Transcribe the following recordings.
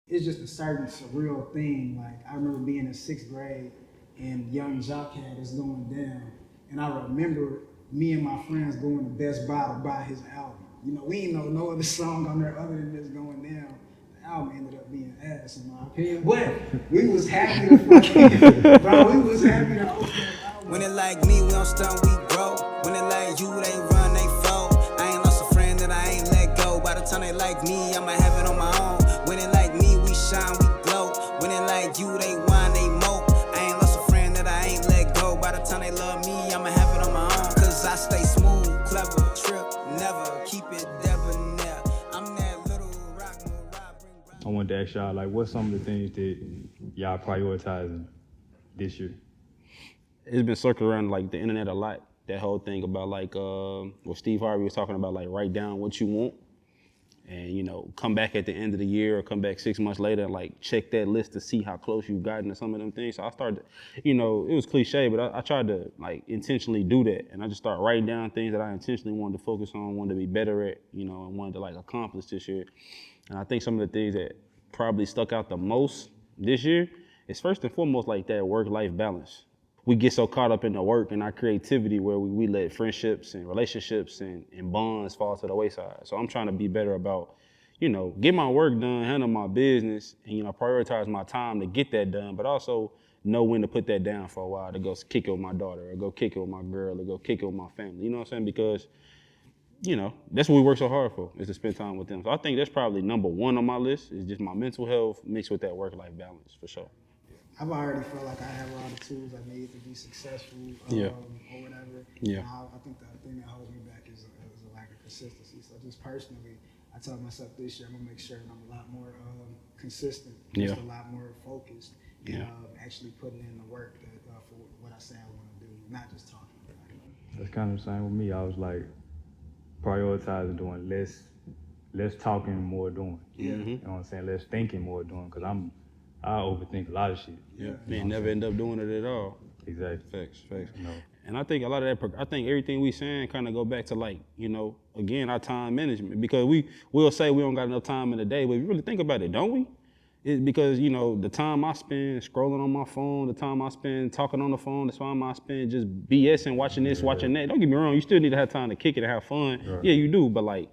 it's just a certain surreal thing. Like I remember being in sixth grade and Young Jock had us going down, and I remember me and my friends going to Best Buy to buy his album. You know, we ain't know no other song on there other than this going down. The album ended up being ass in my opinion, but we was happy to fucking, bro. We was happy to open that album. When it like me, we don't stunt, we grow. When it like you, they run, they fold. I ain't lost a friend that I ain't let go. By the time they like me, I'ma have it on my own. When it like me, we shine, we glow. When it like you, they whine, they mope. I ain't lost a friend that I ain't let go. By the time they love me, I'ma have it on my own. Cause I stay smooth, clever, trip, never, keep it debonair. I'm that little rock, I wanted to ask y'all, like, what's some of the things that y'all prioritizing this year? It's been circling around like the internet a lot. That whole thing about like what Steve Harvey was talking about, like write down what you want and, you know, come back at the end of the year or come back 6 months later and like check that list to see how close you've gotten to some of them things. So I started, you know, it was cliche, but I tried to like intentionally do that. And I just started writing down things that I intentionally wanted to focus on, wanted to be better at, you know, and wanted to like accomplish this year. And I think some of the things that probably stuck out the most this year is first and foremost like that work-life balance. We get so caught up in the work and our creativity where we let friendships and relationships and bonds fall to the wayside. So I'm trying to be better about, you know, get my work done, handle my business, and, you know, prioritize my time to get that done, but also know when to put that down for a while to go kick it with my daughter or go kick it with my girl or go kick it with my family. You know what I'm saying? Because, you know, that's what we work so hard for, is to spend time with them. So I think that's probably number one on my list, is just my mental health mixed with that work-life balance, for sure. I've already felt like I have all the tools I need to be successful or whatever. Yeah. I think the thing that holds me back is a lack of consistency. So just personally, I told myself this year I'm gonna make sure that I'm a lot more consistent, just a lot more focused, and actually putting in the work that, for what I say I want to do, not just talking about it. That's kind of the same with me. I was like prioritizing doing less talking, more doing. Yeah. You know what I'm saying? Less thinking, more doing, because I overthink a lot of shit. Yeah, man, never end up doing it at all. Exactly. Facts. No. And I think a lot of that, I think everything we saying kind of go back to like, you know, again, our time management, because we'll say we don't got enough time in the day, but if you really think about it, don't we? It's because, you know, the time I spend scrolling on my phone, the time I spend talking on the phone, the time I spend just BSing, watching this, watching that. Don't get me wrong, you still need to have time to kick it and have fun. Right. Yeah, you do, but like,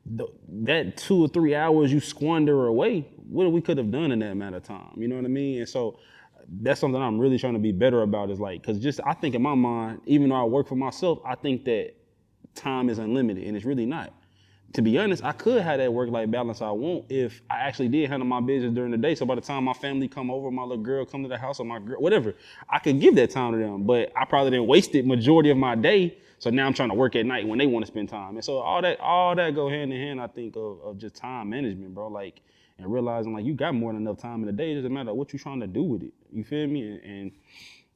that 2 or 3 hours you squander away, what we could have done in that amount of time, you know what I mean? And so that's something I'm really trying to be better about, is like, cause just, I think in my mind, even though I work for myself, I think that time is unlimited, and it's really not. To be honest, I could have that work-life balance I want if I actually did handle my business during the day. So by the time my family come over, my little girl come to the house, or my girl, whatever, I could give that time to them, but I probably didn't waste it majority of my day. So now I'm trying to work at night when they want to spend time. And so all that go hand in hand, I think, of just time management, bro. Like, and realizing like you got more than enough time in the day. It doesn't matter what you're trying to do with it. You feel me? And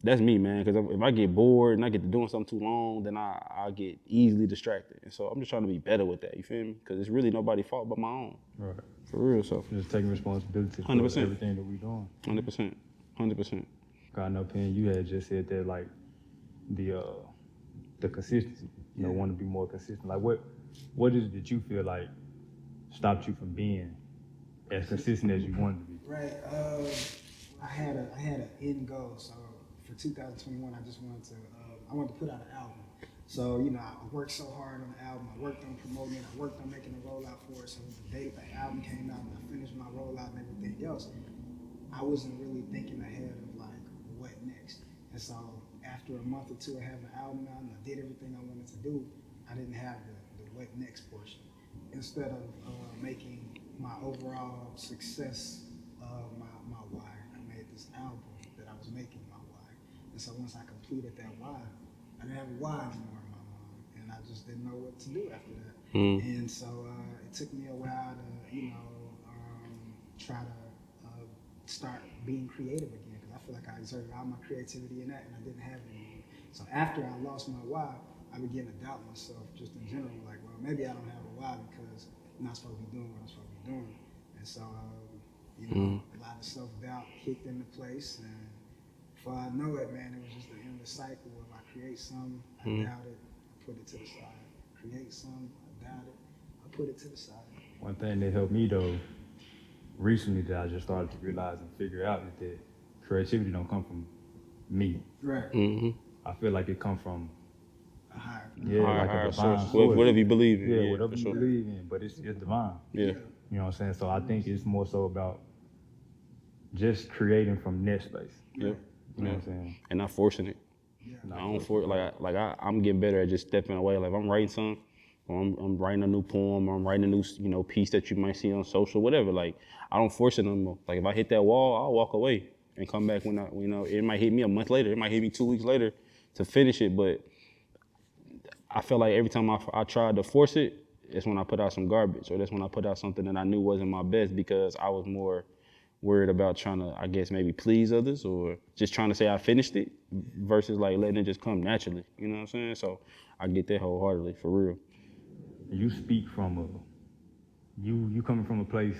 that's me, man. Because if I get bored and I get to doing something too long, then I get easily distracted. And so I'm just trying to be better with that. You feel me? Because it's really nobody's fault but my own. Right. For real. So just taking responsibility for 100%. everything that we doing. 100%. I know, Penn, you had just said that, like, the consistency, you know, want to be more consistent. Like, what is it that you feel like stopped you from being as consistent as you wanted to be? Right. I had an end goal. So for 2021, I just wanted to put out an album. So, you know, I worked so hard on the album. I worked on promoting it. I worked on making a rollout for it. So the day that the album came out and I finished my rollout and everything else, I wasn't really thinking ahead of like what next. And so after a month or two of having the album out and I did everything I wanted to do, I didn't have the what next portion. Instead of making my overall success my why, I made this album that I was making my why. And so once I completed that why, I didn't have a why anymore in my mind, and I just didn't know what to do after that. And so it took me a while to, you know, try to start being creative again, because I feel like I exerted all my creativity in that, and I didn't have it anymore. So after I lost my why, I began to doubt myself just in general, like, well, maybe I don't have a why because I'm not supposed to be doing what I'm supposed to be doing. And so, you know, a lot of self-doubt kicked into place, and before I know it, man, it was just the endless cycle of I create something, I doubt it, I put it to the side. Create something, I doubt it, I put it to the side. One thing that helped me, though, recently that I just started to realize and figure out is that creativity don't come from me. Right. I feel like it come from A higher. like a divine source. source. Whatever you believe in. Yeah, whatever for you sure. believe in, but it's divine. Yeah. You know what I'm saying? So I think it's more so about just creating from net space. Yeah. You know what I'm saying? And not forcing it. I don't force I'm getting better at just stepping away. Like if I'm writing something, or I'm writing a new poem, or I'm writing a new piece that you might see on social, whatever. Like I don't force it no more. Like if I hit that wall, I'll walk away and come back when it might hit me a month later, it might hit me 2 weeks later to finish it. But I feel like every time I tried to force it, it's when I put out some garbage, or that's when I put out something that I knew wasn't my best because I was more worried about trying to, I guess, maybe please others or just trying to say I finished it versus like letting it just come naturally. You know what I'm saying? So I get that wholeheartedly, for real. You speak from you coming from a place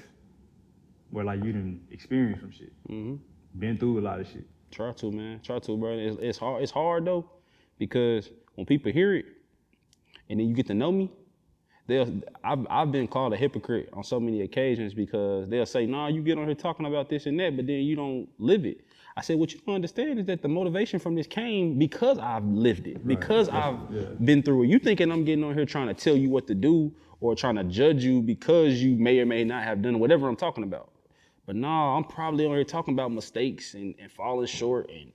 where like you didn't experience some shit. Been through a lot of shit. Try to, man. Try to, bro. It's hard. It's hard though, because when people hear it, and then you get to know me, I've been called a hypocrite on so many occasions because they'll say, nah, you get on here talking about this and that, but then you don't live it. I said, what you don't understand is that the motivation from this came because I've lived it, because I've been through it. You thinking I'm getting on here trying to tell you what to do or trying to judge you because you may or may not have done whatever I'm talking about. But nah, I'm probably on here talking about mistakes and falling short and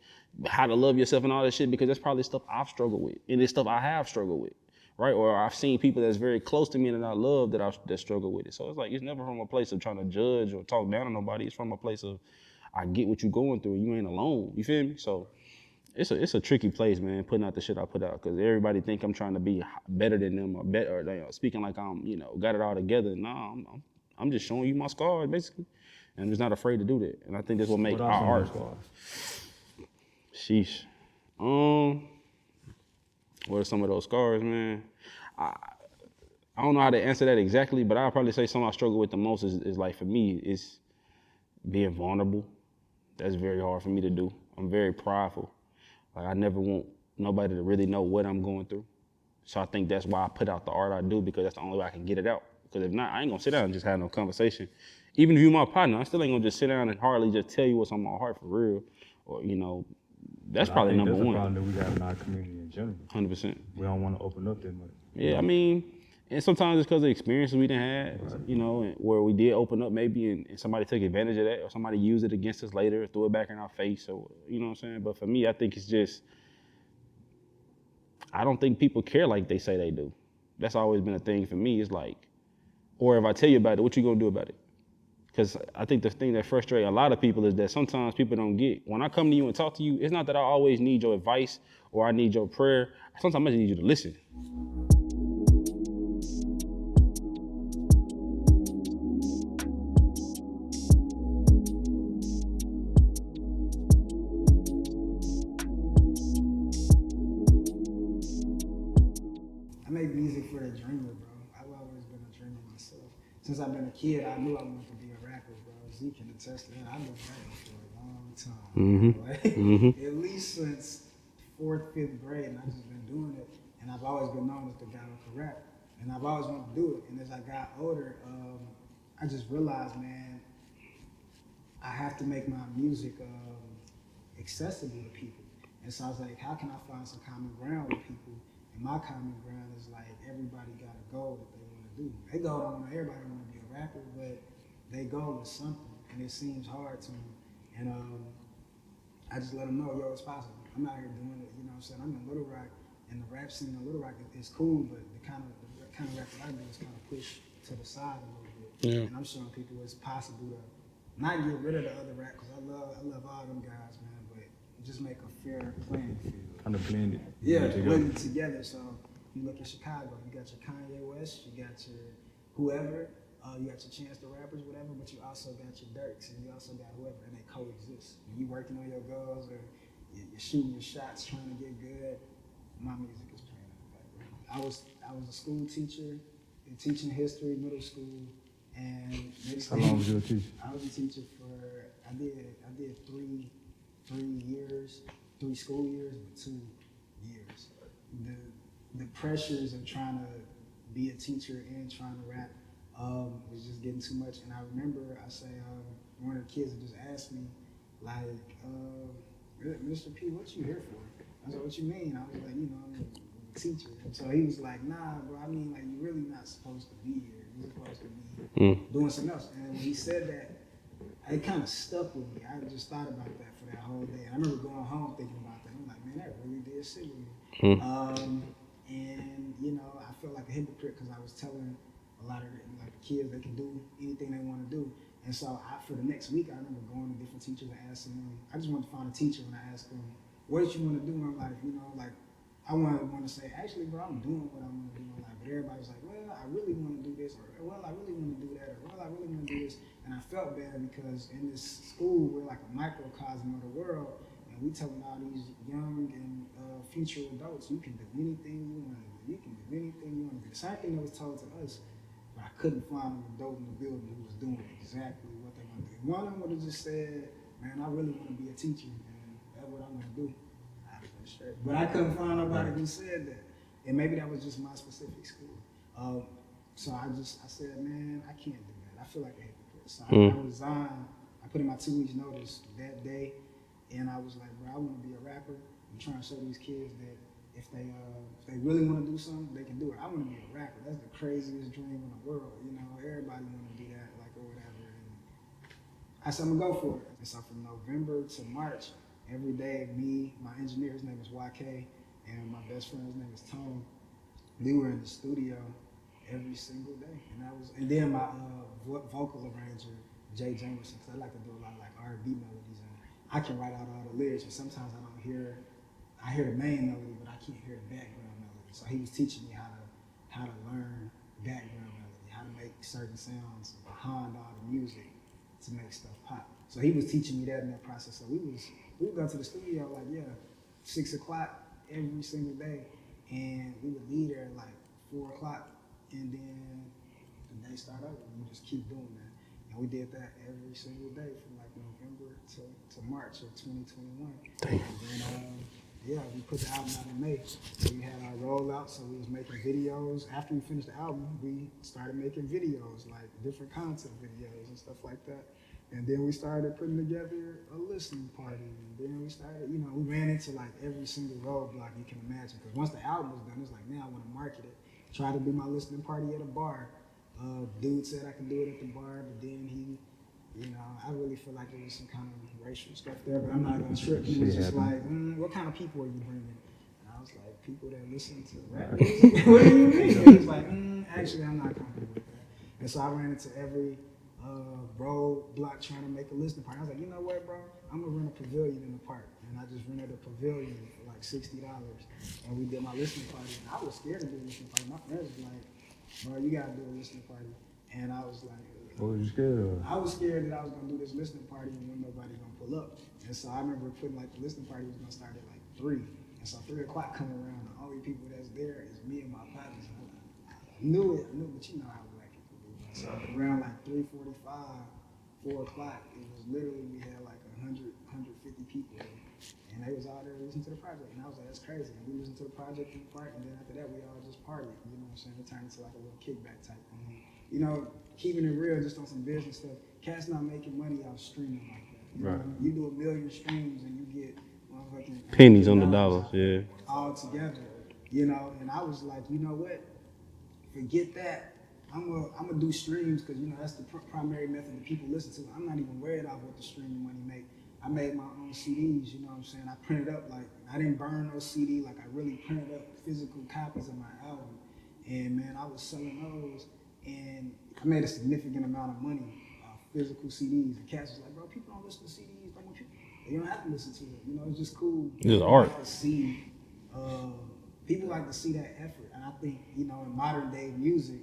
how to love yourself and all that shit because that's probably stuff I've struggled with and it's stuff I have struggled with. Right, or I've seen people that's very close to me and that I love that struggle with it. So it's like it's never from a place of trying to judge or talk down on nobody. It's from a place of I get what you're going through. You ain't alone. You feel me? So it's a tricky place, man. Putting out the shit I put out because everybody think I'm trying to be better than them or better, or speaking like I'm got it all together. Nah, I'm just showing you my scars basically, and I'm just not afraid to do that. And I think that's what makes our art. Sheesh. What are some of those scars, man? I don't know how to answer that exactly, but I'll probably say something I struggle with the most is like, for me, it's being vulnerable. That's very hard for me to do. I'm very prideful. Like, I never want nobody to really know what I'm going through. So I think that's why I put out the art I do, because that's the only way I can get it out. Because if not, I ain't gonna sit down and just have no conversation. Even if you're my partner, I still ain't gonna just sit down and hardly just tell you what's on my heart for real. Or, that's probably number one. That's a problem that we have in our community in general. 100%. We don't want to open up that much. Yeah, I mean, and sometimes it's because of experiences we done had, and where we did open up maybe and somebody took advantage of that or somebody used it against us later or threw it back in our face or, you know what I'm saying? But for me, I think it's just, I don't think people care like they say they do. That's always been a thing for me. It's like, or if I tell you about it, what you gonna do about it? Because I think the thing that frustrates a lot of people is that sometimes people don't get, when I come to you and talk to you, it's not that I always need your advice or I need your prayer. Sometimes I just need you to listen. I make music for the dreamer, bro. I've always been a dreamer myself. Since I've been a kid, I knew I wanted to be a rapper, bro. Zee can attest to that. I've been rapping for a long time. Like, at least since 4th, 5th grade, and I've just been doing it. And I've always been known as the guy who can rap. And I've always wanted to do it. And as I got older, I just realized, man, I have to make my music accessible to people. And so I was like, how can I find some common ground with people? And my common ground is like, everybody got a goal that they want to do. They everybody want to be a rapper, but their goal is something, and it seems hard to them. And I just let them know, yo, it's possible. I'm out here doing it, you know what I'm saying? I'm in Little Rock, and the rap scene in Little Rock is cool, but the kind of rap that I do is kind of pushed to the side a little bit. Yeah. And I'm showing people it's possible to not get rid of the other rap, because I love all them guys, man, but just make a fair playing field. Kind of blend it. Yeah, blend it together. So you look at Chicago, you got your Kanye West, you got your whoever, you got your Chance the Rappers, whatever, but you also got your Dirks, and you also got whoever, and they coexist. When you working on your goals or you're shooting your shots, trying to get good, my music is playing in the background. I was a school teacher, teaching history, middle school, and how long was you a teacher? I was a teacher for I did 3 years, 3 school years, but 2 years. The pressures of trying to be a teacher and trying to rap was just getting too much. And I remember one of the kids had just asked me, like, Mr. P, what you here for? I was like, what you mean? I was like, I'm a teacher. So he was like, nah, bro, I mean, like, you're really not supposed to be here. You're supposed to be doing something else. And when he said that, it kind of stuck with me. I just thought about that for that whole day. I remember going home thinking about that. I'm like, man, that really did sit with me. And I felt like a hypocrite because I was telling a lot of the kids they can do anything they want to do. And so for the next week, I remember going to different teachers and asking them. I just wanted to find a teacher and I asked them, what did you want to do in life? Like I want to say, actually, bro, I'm doing what I want to do in life. But everybody's like, well, I really want to do this, or well, I really want to do that, or well, I really want to do this. And I felt bad because in this school, we're like a microcosm of the world, and we telling all these young and future adults, you can do anything you want to do. You can do anything you want to do. The same thing that was told to us, but I couldn't find an adult in the building who was doing exactly what they want to do. One of them would have just said, man, I really want to be a teacher, and that's what I'm going to do. But I couldn't find nobody who said that. And maybe that was just my specific school. So I said, man, I can't do that. I feel like a hypocrite. So I resigned. I put in my 2 weeks notice that day. And I was like, bro, I want to be a rapper. I'm trying to show these kids that if they really want to do something, they can do it. I want to be a rapper. That's the craziest dream in the world. Everybody want to do that, like, or whatever. And I said, I'm going to go for it. And so from November to March, every day, me, my engineer, his name is YK, and my best friend, his name is Tone. We were in the studio every single day, and then my vocal arranger, Jay Jamerson, because I like to do a lot of like R&B melodies, and I can write out all the lyrics, and sometimes I hear the main melody, but I can't hear the background melody. So he was teaching me how to learn background melody, how to make certain sounds behind all the music to make stuff pop. So he was teaching me that in that process. So we would go to the studio 6 o'clock every single day, and we would leave there at like 4 o'clock, and then the day started over. We just keep doing that, and we did that every single day from like November to March of 2021. And then we put the album out in May. We had our rollout, so we was making videos. After we finished the album, we started making videos, like different content videos and stuff like that. And then we started putting together a listening party. And then we started, we ran into like every single roadblock you can imagine. Because once the album was done, it's like, now I want to market it. Try to do my listening party at a bar. Dude said I could do it at the bar, but then he, I really feel like there was some kind of racial stuff there, but I'm not going to trip. He was just like, what kind of people are you bringing? And I was like, people that listen to rap music? What do you mean? He was like, actually, I'm not comfortable with that. And so I ran into every roadblock trying to make a listening party. I was like, you know what, bro? I'm gonna rent a pavilion in the park, and I just rented a pavilion for like $60, and we did my listening party. And I was scared to do a listening party. My friends was like, bro, you gotta do a listening party, and I was like, what was you scared of? I was scared that I was gonna do this listening party and then nobody gonna pull up. And so I remember putting like the listening party was gonna start at like 3, and so 3 o'clock coming around, the only people that's there is me and my partners. I knew it, but you know how black people do. So around like 3:45. 4 o'clock, it was literally, we had like 100, 150 people there, and they was out there listening to the project, and I was like, that's crazy. And we listened to the project in the park, and then after that, we all just partied, you know what I'm saying? It turned into like a little kickback type thing. Keeping it real, just on some business stuff, cats not making money off streaming like that. You do 1 million streams, and you get motherfucking pennies on the dollars, yeah. All together, and I was like, you know what? Forget that. I'm gonna do streams because that's the primary method that people listen to. I'm not even worried about what the streaming money make. I made my own CDs, you know what I'm saying? I printed up, like, I didn't burn no CD, like I really printed up physical copies of my album. And man, I was selling those, and I made a significant amount of money off physical CDs. And cats was like, bro, people don't listen to CDs. You don't have to listen to it. It's just cool. It's art. People like to see that effort. And I think, in modern day music,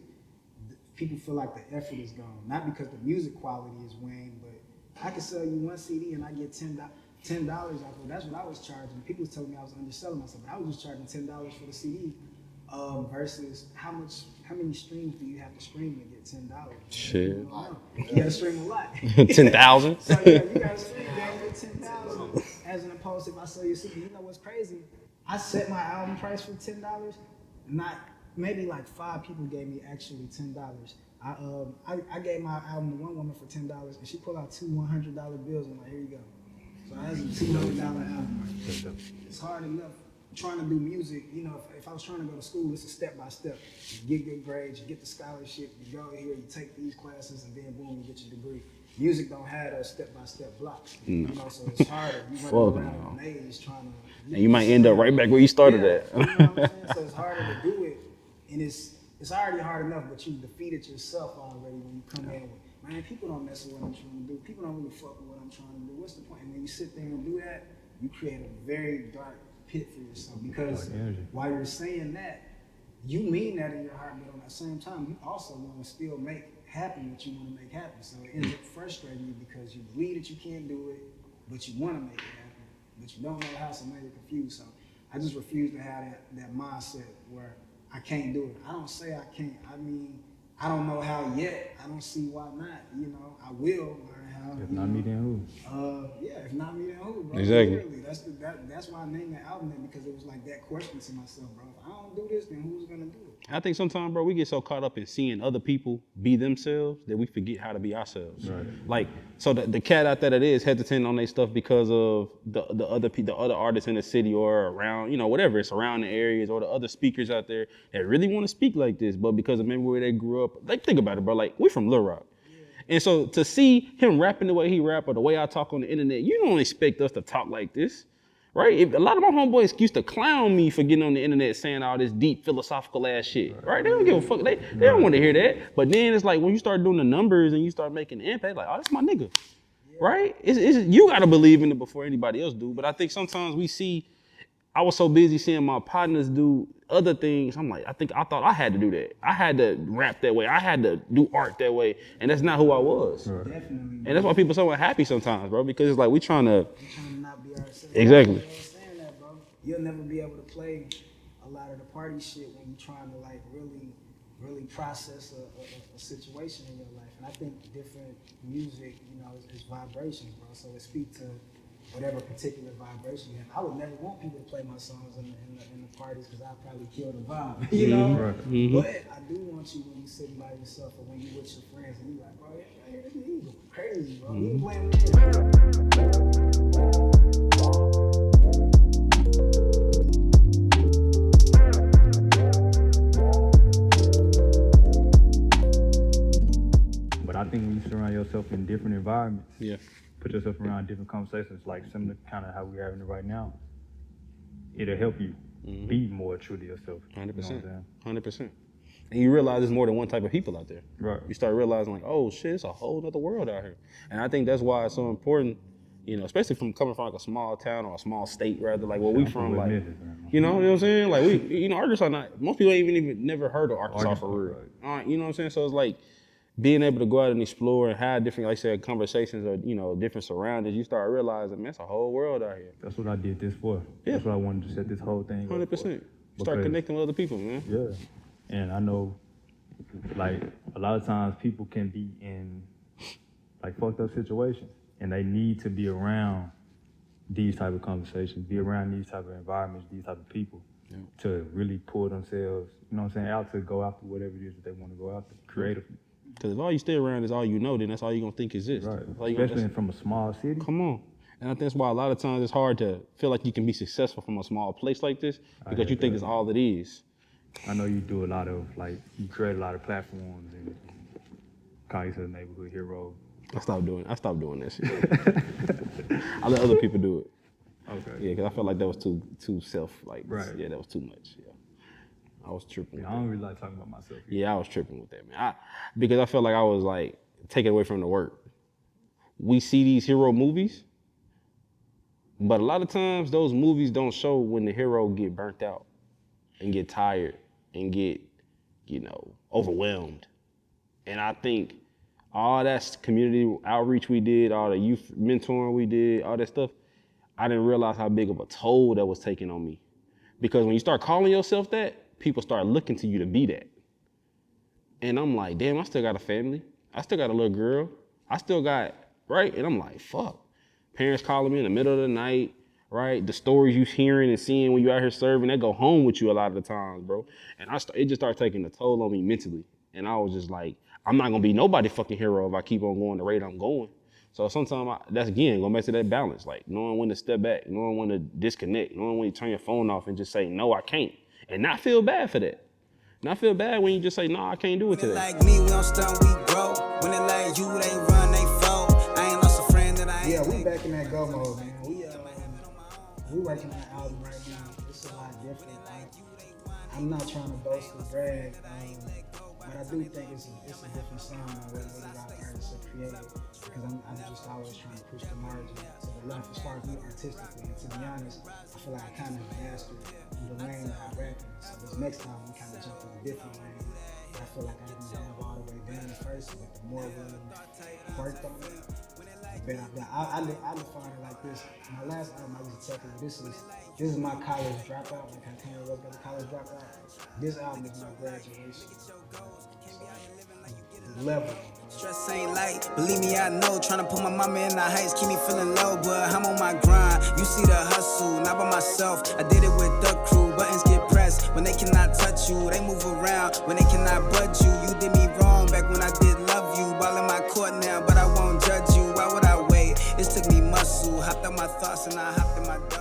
people feel like the effort is gone. Not because the music quality is weighing, but I can sell you 1 CD and I get $10 off of it. That's what I was charging. People was telling me I was underselling myself, but I was just charging $10 for the CD. Versus how many streams do you have to stream to get $10? Shit. You gotta stream a lot. 10,000. So you gotta stream get 10,000. As an opposed to if I sell you a CD. You know what's crazy? I set my album price for $10. Maybe like 5 people gave me actually $10. I gave my album to one woman for $10, and she pulled out two $100 bills. And I'm like, here you go. So that's a $200 album. Right? It's hard enough trying to do music. You know, if I was trying to go to school, it's a step by step. You get good grades, you get the scholarship, you go here, you take these classes, and then boom, you get your degree. Music don't have those step by step blocks. You know, so it's harder. You run around a maze trying to. And you might end up right back where you started at. You know what I'm saying? So it's harder to do it, and it's already hard enough, but you defeated yourself already when you come in with, man, people don't mess with what I'm trying to do. People don't really fuck with what I'm trying to do. What's the point? And when you sit there and do that, you create a very dark pit for yourself, because while you're saying that, you mean that in your heart, but on the same time, you also want to still make happen what you want to make happen. So it ends up frustrating you because you believe that you can't do it, but you want to make it happen, but you don't know how, so now you're confused. So I just refuse to have that mindset where I can't do it. I don't say I can't. I mean, I don't know how yet. I don't see why not. You know, I will learn how. If not me, then who? Yeah, if not me, then who, bro? Exactly. Literally, that's why I named the album that, because it was like that question to myself, bro. If I don't do this, then who's gonna do it? I think sometimes, bro, we get so caught up in seeing other people be themselves that we forget how to be ourselves. Right. Like, so the cat out there that is hesitant on their stuff because of the other artists in the city or around, you know, whatever, it's around the areas, or the other speakers out there that really want to speak like this, but because of maybe where they grew up. Like, think about it, bro. Like, we're from Little Rock. And so to see him rapping the way he rap or the way I talk on the internet, you don't expect us to talk like this. Right? A lot of my homeboys used to clown me for getting on the internet saying all this deep philosophical ass shit. Right? They don't give a fuck. They don't want to hear that. But then it's like when you start doing the numbers and you start making the impact, like, oh, that's my nigga. Right? It's you gotta believe in it before anybody else do. But I think sometimes we see, I was so busy seeing my partners do other things. I'm like, I thought I had to do that. I had to rap that way. I had to do art that way. And that's not who I was. Definitely. And that's why people are so unhappy sometimes, bro, because it's like we trying to not be ourselves. Exactly. You know what I'm saying that, bro. You'll never be able to play a lot of the party shit when you're trying to like really process a situation in your life. And I think different music, you know, is vibrations, bro. So it speaks to whatever particular vibration you have. I would never want people to play my songs in the parties because I'd probably kill the vibe, you know? Right. But I do want you when you're sitting by yourself or when you're with your friends and you're like, bro, yeah, this nigga going crazy, bro. He playing with me. But I think when you surround yourself in different environments, Yeah. put yourself around different conversations, like similar kind of how we're having it right now, it'll help you be more true to yourself. 100%. 100%. And you realize there's more than one type of people out there. Right. You start realizing like, oh shit, it's a whole other world out here. And I think that's why it's so important, you know, especially from coming from like a small town or a small state rather, like where we from, like, you know what I'm saying? Like we, you know, Arkansas, most people ain't even never heard of Arkansas for real. Right. You know what I'm saying? So it's like being able to go out and explore and have different, like I said, conversations or, you know, different surroundings, you start realizing, man, it's a whole world out here. That's what I did this for. Yeah. That's what I wanted to set this whole thing up 100%. for. Start connecting with other people, man. Yeah. And I know, like, a lot of times people can be in, like, fucked up situations, and they need to be around these type of conversations, be around these type of environments, these type of people, to really pull themselves, you know what I'm saying, out to go after whatever it is that they want to go after creatively. Because if all you stay around is all you know, then that's all you're going to think exists. Right. Especially from a small city. Come on. And I think that's why a lot of times it's hard to feel like you can be successful from a small place like this because you think it's all it is. I know you do a lot of, like, you create a lot of platforms and call yourself a neighborhood hero. I stopped doing that shit. I let other people do it. Okay. Yeah, because I felt like that was too self, like, right. Yeah, that was too much. Yeah. I was tripping. Yeah, I don't really like talking about myself either. Yeah, I was tripping with that, man. Because I felt like I was like taking away from the work. We see these hero movies, but a lot of times those movies don't show when the hero get burnt out and get tired and get, you know, overwhelmed. And I think all that community outreach we did, all the youth mentoring we did, all that stuff, I didn't realize how big of a toll that was taking on me. Because when you start calling yourself that, people start looking to you to be that. And I'm like, damn, I still got a family. I still got a little girl. I still got, right? And I'm like, fuck. Parents calling me in the middle of the night, right? The stories you hearing and seeing when you out here serving, they go home with you a lot of the times, bro. And it just started taking a toll on me mentally. And I was just like, I'm not gonna be nobody fucking hero if I keep on going the rate I'm going. So sometimes that's again going back to that balance, like knowing when to step back, knowing when to disconnect, knowing when you turn your phone off and just say, no, I can't. And not feel bad for that. Not feel bad when you just say, no, I can't do it today. Like me, we don't stunt, we grow. When it like you, they run, they fold. I ain't lost a friend that I ain't. Yeah, we back in that go mode, man. We working on an album right now. It's a lot different. I'm not trying to boast or brag, but I do think it's a different sound than what a lot of artists are creating. Because I'm just always trying to push the margin to the left as far as me artistically. And to be honest, I feel like I kind of mastered the lane that I rap in. So this next time we kind of jump in a different lane. I feel like I didn't have all the way down at first, but the more we worked on it, the better. I define it like this. My last album, I used to tell people, this is my college dropout. Like I came up with a college dropout. This album is my graduation. The level. Stress ain't light, believe me, I know. Tryna put my mama in the heights, keep me feeling low, but I'm on my grind. You see the hustle, not by myself. I did it with the crew. Buttons get pressed when they cannot touch you. They move around when they cannot budge you. You did me wrong back when I did love you. Ball in my court now, but I won't judge you. Why would I wait? It took me muscle. Hopped out my thoughts and I hopped in my dog.